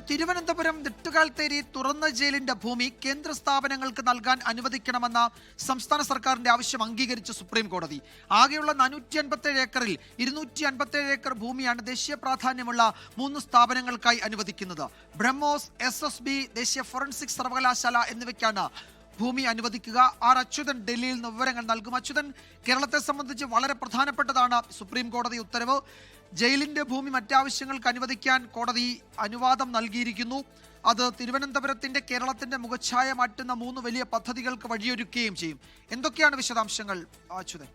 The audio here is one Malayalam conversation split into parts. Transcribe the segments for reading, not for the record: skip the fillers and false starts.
തിരുവനന്തപുരം നെട്ടുകാൽത്തേരി തുറന്ന ജയിലിന്റെ ഭൂമി കേന്ദ്ര സ്ഥാപനങ്ങൾക്ക് നൽകാൻ അനുവദിക്കണമെന്ന സംസ്ഥാന സർക്കാരിന്റെ ആവശ്യം അംഗീകരിച്ച സുപ്രീം കോടതി. ആകെയുള്ള 457 ഏക്കറിൽ 257 ഏക്കർ ഭൂമിയാണ് ദേശീയ പ്രാധാന്യമുള്ള 3 സ്ഥാപനങ്ങൾക്കായി അനുവദിക്കുന്നത്. ബ്രഹ്മോസ്, SSB, ദേശീയ ഫോറൻസിക് സർവകലാശാല എന്നിവയ്ക്കാണ് ഭൂമി അനുവദിക്കുക. ആർ അച്യുതൻ ഡൽഹിയിൽ നിന്ന് വിവരങ്ങൾ നൽകും. അച്യുതൻ, കേരളത്തെ സംബന്ധിച്ച് വളരെ പ്രധാനപ്പെട്ടതാണ് സുപ്രീം കോടതി ഉത്തരവ്. ജയിലിന്റെ ഭൂമി മറ്റാവശ്യങ്ങൾക്ക് അനുവദിക്കാൻ കോടതി അനുവാദം നൽകിയിരിക്കുന്നു. അത് തിരുവനന്തപുരത്തിന്റെ കേരളത്തിന്റെ മുഖച്ഛായ മാറ്റുന്ന 3 വലിയ പദ്ധതികൾക്ക് വഴിയൊരുക്കുകയും ചെയ്യും. എന്തൊക്കെയാണ് വിശദാംശങ്ങൾ അച്യുതൻ?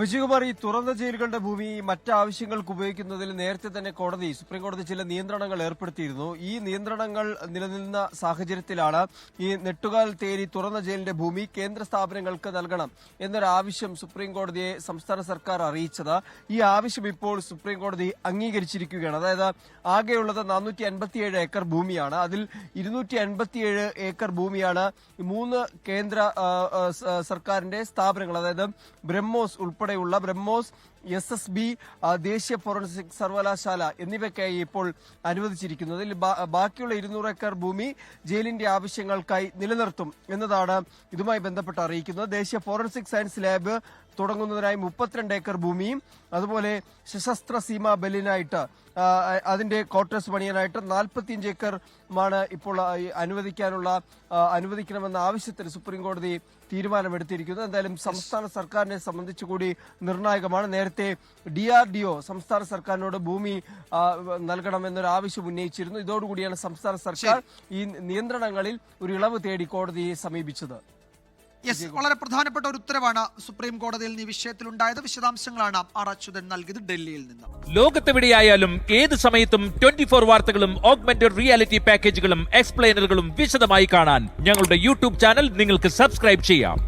വിജയകുമാർ, ഈ തുറന്ന ജയിലുകളുടെ ഭൂമി മറ്റാവശ്യങ്ങൾക്ക് ഉപയോഗിക്കുന്നതിൽ നേരത്തെ തന്നെ സുപ്രീം കോടതി ചില നിയന്ത്രണങ്ങൾ ഏർപ്പെടുത്തിയിരുന്നു. ഈ നിയന്ത്രണങ്ങൾ നിലനിന്ന സാഹചര്യത്തിലാണ് ഈ നെട്ടുകാൽത്തേരി തുറന്ന ജയിലിന്റെ ഭൂമി കേന്ദ്ര സ്ഥാപനങ്ങൾക്ക് നൽകണം എന്നൊരാവശ്യം സുപ്രീം കോടതിയെ സംസ്ഥാന സർക്കാർ അറിയിച്ചത്. ഈ ആവശ്യം ഇപ്പോൾ സുപ്രീം കോടതി അംഗീകരിച്ചിരിക്കുകയാണ്. അതായത് ആകെയുള്ളത് 457 ഏക്കർ ഭൂമിയാണ്. അതിൽ 257 ഏക്കർ ഭൂമിയാണ് 3 കേന്ദ്ര സർക്കാരിന്റെ സ്ഥാപനങ്ങൾ, അതായത് ബ്രഹ്മോസ് ഉൾപ്പെടെയുള്ള ബ്രഹ്മോസ്, SSB, ദേശീയ ഫോറൻസിക് സർവകലാശാല എന്നിവയ്ക്കായി ഇപ്പോൾ അനുവദിച്ചിരിക്കുന്നത്. ബാക്കിയുള്ള 200 ഏക്കർ ഭൂമി ജയിലിന്റെ ആവശ്യങ്ങൾക്കായി നിലനിർത്തും എന്നതാണ് ഇതുമായി ബന്ധപ്പെട്ട് അറിയിക്കുന്നത്. ദേശീയ ഫോറൻസിക് സയൻസ് ലാബ് തുടങ്ങുന്നതിനായി 32 ഏക്കർ ഭൂമിയും അതുപോലെ സശസ്ത്ര സീമാ ബെല്ലിനായിട്ട് അതിന്റെ ക്വാർട്ടേഴ്സ് പണിയാനായിട്ട് 45 ഏക്കറുമാണ് ഇപ്പോൾ അനുവദിക്കണമെന്ന ആവശ്യത്തിൽ സുപ്രീം കോടതി തീരുമാനമെടുത്തിരിക്കുന്നത്. എന്തായാലും സംസ്ഥാന സർക്കാരിനെ സംബന്ധിച്ചുകൂടി നിർണായകമാണ്. നേരത്തെ DRDO സംസ്ഥാന സർക്കാരിനോട് ഭൂമി നൽകണമെന്നൊരു ആവശ്യം ഉന്നയിച്ചിരുന്നു. ഇതോടുകൂടിയാണ് സംസ്ഥാന സർക്കാർ ഈ നിയന്ത്രണങ്ങളിൽ ഒരു ഇളവ് തേടി കോടതിയെ സമീപിച്ചത്. വളരെ പ്രധാനപ്പെട്ട ഒരു ഉത്തരവാണ് സുപ്രീം കോടതിയിൽ ഈ വിഷയത്തിലുണ്ടായത്. വിശദാംശങ്ങളാണ് ആർ അച്യുതൻ നൽകിയത് ഡൽഹിയിൽ നിന്ന്. ലോകത്തെവിടെയായാലും ഏത് സമയത്തും 24 വാർത്തകളും ഓഗ്മെന്റഡ് റിയാലിറ്റി പാക്കേജുകളും എക്സ്പ്ലെയിനറുകളും വിശദമായി കാണാൻ ഞങ്ങളുടെ യൂട്യൂബ് ചാനൽ നിങ്ങൾക്ക് സബ്സ്ക്രൈബ് ചെയ്യാം.